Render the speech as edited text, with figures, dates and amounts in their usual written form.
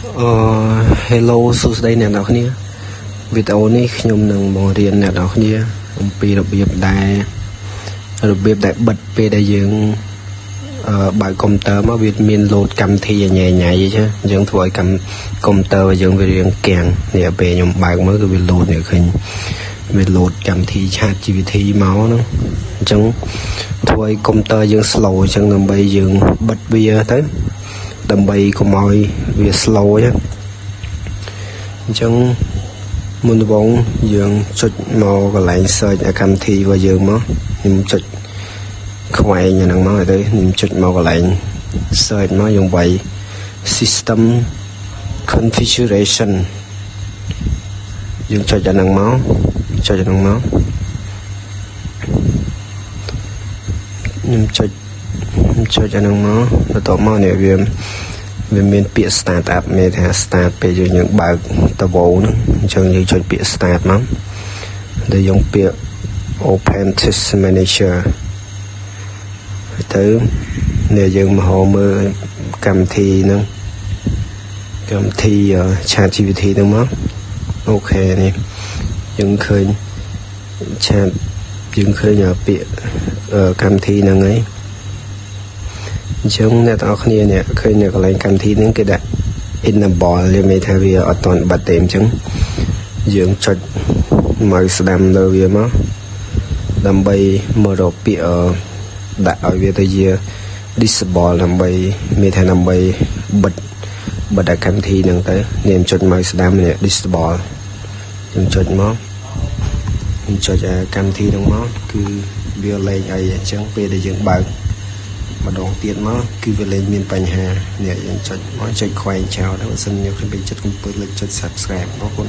Hello សួស្តីអ្នកនរគ្នាវីដេអូនេះខ្ញុំនឹងបង្រៀនអ្នកនរគ្នាអំពីរបៀបដែលបិទពេលដែលយើងបើកកុំព្យូទ័រមកវាមានលោតកម្មវិធីញ៉ៃអញ្ចឹងយើងធ្វើឲ្យកុំព្យូទ័ររបស់យើងវារៀងគាំងនេះពេលខ្ញុំបើកមើលគឺវាលោតនេះឃើញវាលោតកម្មវិធី ChatGPT មកហ្នឹងអញ្ចឹងធ្វើឲ្យកុំព្យូទ័រយើង slow អញ្ចឹងដើម្បីយើងបិទវាទៅដើម្បីកុំឲ្យវា slow អញ្ចឹងមុនដំបូងយើងចុចមកកន្លែង search កម្មវិធីរបស់យើងមកខ្ញុំចុចខ្វែងអាហ្នឹងមកទៅខ្ញុំចុចមកកន្លែង search មកយើងវាយ system configuration យើងចុចអាហ្នឹងមកខ្ញុំចុចអាហ្នឹងមកបន្ទាប់មកនេះវាមានពាក្យ start up មានថា start ពេលយើងបើកតវោហ្នឹងអញ្ចឹងយើងចុចពាក្យ start មកដែលយើងពាក្យ open test manager ទៅនេះយើងមកមើលកម្មវិធីហ្នឹងកម្មវិធី ChatGPT ហ្នឹងមកអូខេនេះយើងឃើញ chat យើងឃើញពាក្យកម្មវិធីហ្នឹងហើយអញ្ចឹងអ្នកទាំងអស់គ្នានេះឃើញនៅកន្លែងកម្មវិធីហ្នឹងគេដាក់ enable វាមានថាវាអត់ទាន់បិទទេអញ្ចឹងយើងចុចមកស្ដាំលើវាមកដើម្បីមករកពាក្យដាក់ឲ្យវាទៅជា disable ដើម្បីមានថាដើម្បីបិទកម្មវិធីហ្នឹងទៅនេះចុចមកស្ដាំនេះ disable យើងចុចមកខ្ញុំចុចកម្មវិធីហ្នឹងមកគឺវាលេងអីអញ្ចឹងពេលដែលយើងបើកម្ដងទៀតមកគឺវាលេងមានបញ្ហានេះយើងចុចមកចុចខ្វែងចោលទៅបើសិនខ្ញុំពេញចិត្តកុំភ្លេចចុច subscribe អរគុណ